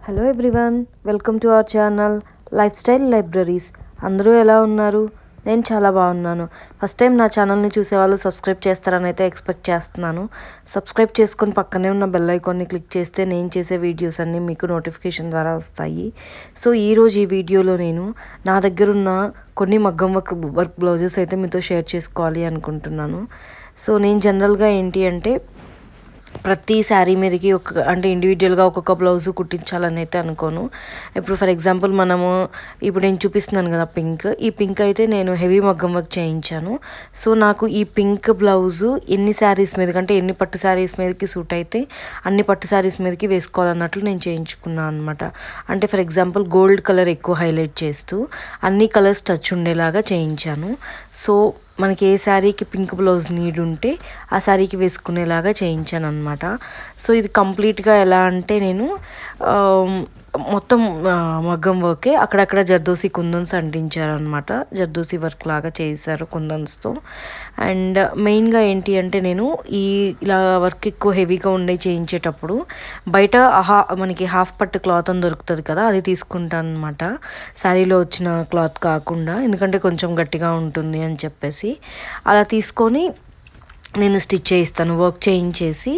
Hello everyone, welcome to our channel life style libraries. అందరూ ఎలా ఉన్నారు? నేను చాలా బాగున్నాను. ఫస్ట్ టైం నా ఛానల్ని చూసేవాళ్ళు సబ్స్క్రైబ్ చేస్తారని అయితే ఎక్స్పెక్ట్ చేస్తున్నాను. సబ్స్క్రైబ్ చేసుకొని పక్కనే ఉన్న బెల్ ఐకాన్ని క్లిక్ చేస్తే నేను చేసే వీడియోస్ అన్నీ మీకు నోటిఫికేషన్ ద్వారా వస్తాయి. సో ఈరోజు ఈ వీడియోలో నేను నా దగ్గర ఉన్న కొన్ని మగ్గం వర్క్ బ్లౌజెస్ అయితే మీతో షేర్ చేసుకోవాలి అనుకుంటున్నాను. సో నేను జనరల్గా ఏంటి అంటే ప్రతి శారీ మీదకి అంటే ఇండివిజువల్గా ఒక్కొక్క బ్లౌజు కుట్టించాలని అయితే అనుకోను. ఇప్పుడు ఫర్ ఎగ్జాంపుల్ ఇప్పుడు నేను చూపిస్తున్నాను కదా ఈ పింక్ అయితే నేను హెవీ మగ్గం వర్క్ చేయించాను. సో నాకు ఈ పింక్ బ్లౌజు ఎన్ని శారీస్ మీదకి అంటే ఎన్ని పట్టు శారీస్ మీదకి సూట్ అయితే అన్ని పట్టు శారీస్ మీదకి వేసుకోవాలన్నట్లు నేను చేయించుకున్నాను అనమాట. అంటే ఫర్ ఎగ్జాంపుల్ గోల్డ్ కలర్ ఎక్కువ హైలైట్ చేస్తూ అన్ని కలర్స్ టచ్ ఉండేలాగా చేయించాను. సో మనకి ఏ శారీకి పింక్ బ్లౌజ్ నీడ్ ఉంటే ఆ శారీకి వేసుకునేలాగా చేయించాను అనమాట. సో ఇది కంప్లీట్గా ఎలా అంటే నేను మొత్తం మగ్గం వర్కే, అక్కడక్కడ జర్దోసి కుందన్స్ అంటించారనమాట. జర్దోసి వర్క్ లాగా చేశారు కుందన్స్తో. అండ్ మెయిన్గా ఏంటి అంటే నేను ఇలా వర్క్ ఎక్కువ హెవీగా ఉండే చేయించేటప్పుడు బయట మనకి హాఫ్ పట్టు క్లాత్ అని దొరుకుతుంది కదా, అది తీసుకుంటాను అనమాట. శారీలో వచ్చిన క్లాత్ కాకుండా, ఎందుకంటే కొంచెం గట్టిగా ఉంటుంది అని చెప్పేసి అలా తీసుకొని నేను స్టిచ్ చేయిస్తాను. వర్క్ చేయించేసి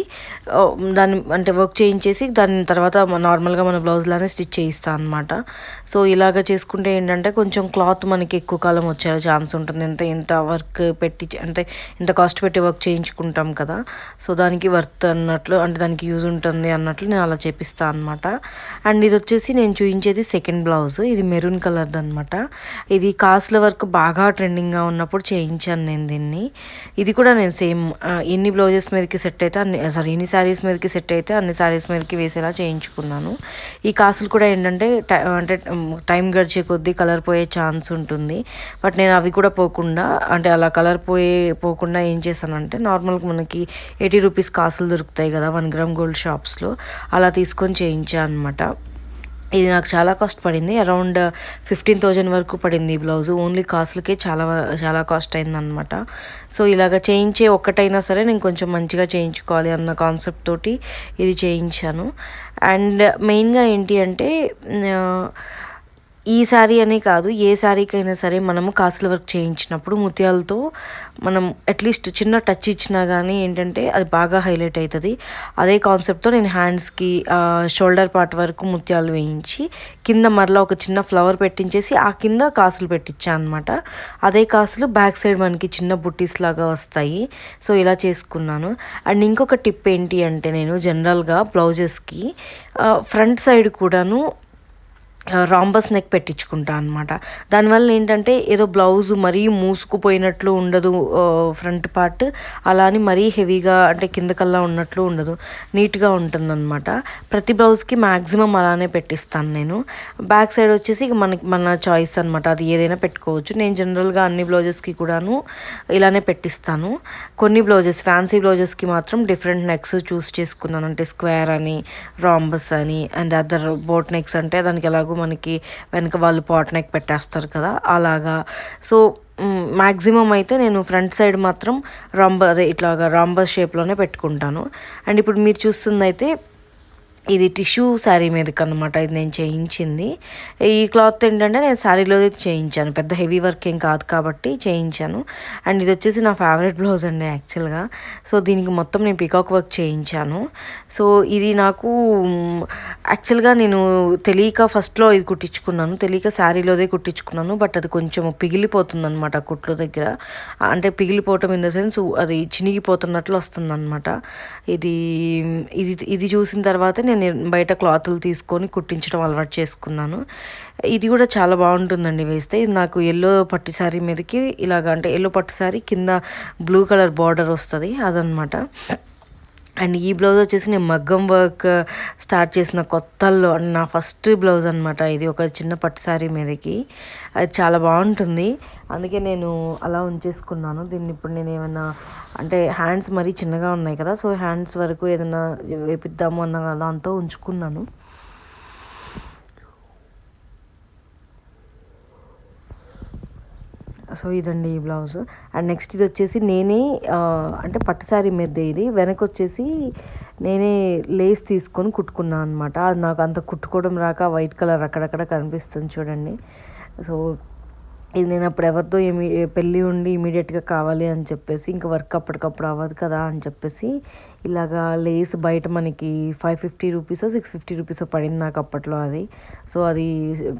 దాని తర్వాత నార్మల్గా మన బ్లౌజ్లానే స్టిచ్ చేయిస్తాను అనమాట. సో ఇలాగ చేసుకుంటే ఏంటంటే కొంచెం క్లాత్ మనకి ఎక్కువ కాలం వచ్చే ఛాన్స్ ఉంటుంది. ఇంత వర్క్ పెట్టి అంటే ఇంత కాస్ట్ పెట్టి వర్క్ చేయించుకుంటాం కదా, సో దానికి వర్త్ అన్నట్లు, అంటే దానికి యూజ్ ఉంటుంది అన్నట్లు నేను అలా చేపిస్తాను అనమాట. అండ్ ఇది వచ్చేసి నేను చూపించేది సెకండ్ బ్లౌజ్. ఇది మెరూన్ కలర్ది అనమాట. ఇది కాసుల వర్క్ బాగా ట్రెండింగ్గా ఉన్నప్పుడు చేయించాను నేను దీన్ని. ఇది కూడా నేను సేమ్ ఎన్ని బ్లౌజెస్ మీదకి సెట్ అయితే ఎన్ని శారీస్ మీదకి సెట్ అయితే అన్ని శారీస్ మీదకి వేసేలా చేయించుకున్నాను. ఈ కాసులు కూడా ఏంటంటే టైం గడిచే కొద్దీ కలర్ పోయే ఛాన్స్ ఉంటుంది. బట్ నేను అవి కూడా పోకుండా, అంటే అలా కలర్ పోకుండా ఏం చేశానంటే నార్మల్గా మనకి 80 రూపీస్ కాసులు దొరుకుతాయి కదా 1 గ్రామ్ గోల్డ్ షాప్స్లో, అలా తీసుకొని చేయించాను అనమాట. ఇది నాకు చాలా కాస్ట్ పడింది. అరౌండ్ 15,000 వరకు పడింది ఈ బ్లౌజు. ఓన్లీ కాస్ట్లకే చాలా కాస్ట్ అయిందనమాట. సో ఇలాగ చేయించే ఒక్కటైనా సరే నేను కొంచెం మంచిగా చేయించుకోవాలి అన్న కాన్సెప్ట్ తోటి ఇది చేయించాను. అండ్ మెయిన్గా ఏంటి అంటే ఈ శారీ అనే కాదు, ఏ శారీకైనా సరే మనము కాసుల వర్క్ చేయించినప్పుడు ముత్యాలతో మనం అట్లీస్ట్ చిన్న టచ్ ఇచ్చినా కానీ ఏంటంటే అది బాగా హైలైట్ అవుతుంది. అదే కాన్సెప్ట్తో నేను హ్యాండ్స్కి షోల్డర్ పార్ట్ వరకు ముత్యాలు వేయించి కింద మరలా ఒక చిన్న ఫ్లవర్ పెట్టించేసి ఆ కింద కాసులు పెట్టించాను అనమాట. అదే కాసులు బ్యాక్ సైడ్ మనకి చిన్న బుట్టీస్ లాగా వస్తాయి. సో ఇలా చేసుకున్నాను. అండ్ ఇంకొక టిప్ ఏంటి అంటే నేను జనరల్గా బ్లౌజెస్కి ఫ్రంట్ సైడ్ కూడాను రాంబస్ నెక్ పెట్టించుకుంటా అనమాట. దానివల్ల ఏంటంటే ఏదో బ్లౌజు మరీ మూసుకుపోయినట్లు ఉండదు ఫ్రంట్ పార్ట్, అలా అని మరీ హెవీగా అంటే కిందకల్లా ఉన్నట్లు ఉండదు, నీట్గా ఉంటుందన్నమాట. ప్రతి బ్లౌజ్కి మ్యాక్సిమం అలానే పెట్టిస్తాను నేను. బ్యాక్ సైడ్ వచ్చేసి మన చాయిస్ అనమాట, అది ఏదైనా పెట్టుకోవచ్చు. నేను జనరల్గా అన్ని బ్లౌజెస్కి కూడాను ఇలానే పెట్టిస్తాను. కొన్ని బ్లౌజెస్, ఫ్యాన్సీ బ్లౌజెస్కి మాత్రం డిఫరెంట్ నెక్స్ చూస్ చేసుకున్నాను. అంటే స్క్వేర్ అని, రాంబస్ అని, అండ్ అదర్ బోట్ నెక్స్ అంటే దానికి ఎలాగో మనకి వెనక వాళ్ళు పాట్ నెక్ పెట్టేస్తారు కదా, అలాగా. సో మ్యాక్సిమం అయితే నేను ఫ్రంట్ సైడ్ మాత్రం ఇట్లాగా రాంబస్ షేప్లోనే పెట్టుకుంటాను. అండ్ ఇప్పుడు మీరు చూస్తుంది అయితే ఇది టిష్యూ శారీ మీదకి అనమాట. ఇది నేను చేయించింది. ఈ క్లాత్ ఏంటంటే నేను శారీలోదే చేయించాను, పెద్ద హెవీ వర్క్ ఏం కాదు కాబట్టి చేయించాను. అండ్ ఇది వచ్చేసి నా ఫేవరెట్ బ్లౌజ్ అండి యాక్చువల్గా. సో దీనికి మొత్తం నేను పికాక్ వర్క్ చేయించాను. సో ఇది నాకు యాక్చువల్గా నేను తెలియక ఫస్ట్లో ఇది కుట్టించుకున్నాను, తెలియక శారీలోదే కుట్టించుకున్నాను. బట్ అది కొంచెం పిగిలిపోతుంది అనమాట కుట్లు దగ్గర. అంటే పిగిలిపోవటం ఇన్ ద సెన్స్ అది చినిగిపోతున్నట్లు వస్తుంది అనమాట. ఇది చూసిన తర్వాత నేను బయట క్లాతులు తీసుకొని కుట్టించడం అలవాటు చేసుకున్నాను. ఇది కూడా చాలా బాగుంటుందండి వేస్తే. ఇది నాకు ఎల్లో పట్టు శారీ మీదకి ఇలాగ, అంటే ఎల్లో పట్టు శారీ కింద బ్లూ కలర్ బార్డర్ వస్తుంది అదనమాట. అండ్ ఈ బ్లౌజ్ వచ్చేసి నేను మగ్గం వర్క్ స్టార్ట్ చేసిన కొత్తల్లో నా ఫస్ట్ బ్లౌజ్ అనమాట. ఇది ఒక చిన్న పట్టు శారీ మీదకి, అది చాలా బాగుంటుంది. అందుకే నేను అలా ఉంచేసుకున్నాను దీన్ని. ఇప్పుడు నేను ఏమైనా అంటే హ్యాండ్స్ మరీ చిన్నగా ఉన్నాయి కదా, సో హ్యాండ్స్ వరకు ఏదైనా వేపిద్దాము అన్న దాంతో ఉంచుకున్నాను. సో ఇదండి ఈ బ్లౌజ్. అండ్ నెక్స్ట్ ఇది వచ్చేసి నేనే అంటే పట్టు శారీ మీద ఇది వెనక వచ్చేసి నేనే లేస్ తీసుకొని కుట్టుకున్నాను అనమాట. అది నాకు అంత కుట్టుకోవడం రాక వైట్ కలర్ అక్కడక్కడ కనిపిస్తుంది చూడండి. సో ఇది నేను అప్పుడు ఎవరితో పెళ్ళి ఉండి ఇమీడియట్గా కావాలి అని చెప్పేసి ఇంకా వర్క్ అప్పటికప్పుడు అవ్వదు కదా అని చెప్పేసి ఇలాగా లేస్ బయట మనకి 550 రూపీసో 650 రూపీసో పడింది నాకు అప్పట్లో అది. సో అది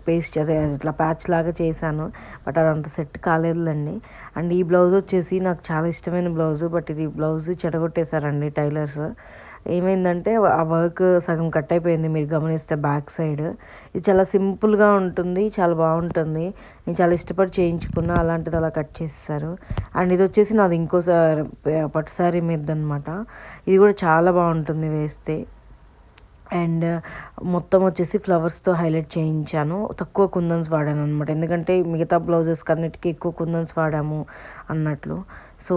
పేస్ట్ చేసే ఇట్లా ప్యాచ్ లాగా చేశాను, బట్ అదంతా సెట్ కాలేదులేండి. అండ్ ఈ బ్లౌజ్ వచ్చేసి నాకు చాలా ఇష్టమైన బ్లౌజ్, బట్ ఇది బ్లౌజ్ చెడగొట్టేశారండి టైలర్స్. ఏమైందంటే ఆ వర్క్ సగం కట్ అయిపోయింది, మీరు గమనిస్తే బ్యాక్ సైడ్. ఇది చాలా సింపుల్గా ఉంటుంది, చాలా బాగుంటుంది. నేను చాలా ఇష్టపడి చేయించుకున్నా, అలాంటిది అలా కట్ చేసేసారు. అండ్ ఇది వచ్చేసి నాది ఇంకోసారి పట్టు శారీ మీద అనమాట. ఇది కూడా చాలా బాగుంటుంది వేస్తే. అండ్ మొత్తం వచ్చేసి ఫ్లవర్స్తో హైలైట్ చేయించాను, తక్కువ కుందన్స్ వాడాను అనమాట, ఎందుకంటే మిగతా బ్లౌజెస్ కన్నిటికీ ఎక్కువ కుందన్స్ వాడాము అన్నట్లు. సో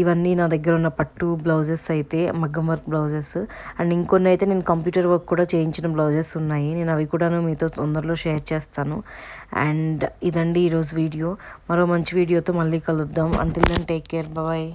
ఇవన్నీ నా దగ్గర ఉన్న పట్టు బ్లౌజెస్ అయితే, మగ్గం వర్క్ బ్లౌజెస్. అండ్ ఇంకొన్ని అయితే నేను కంప్యూటర్ వర్క్ కూడా చేయించిన బ్లౌజెస్ ఉన్నాయి, నేను అవి కూడా మీతో తొందరలో షేర్ చేస్తాను. అండ్ ఇదండి ఈరోజు వీడియో. మరో మంచి వీడియోతో మళ్ళీ కలుద్దాం. Until then take care, bye.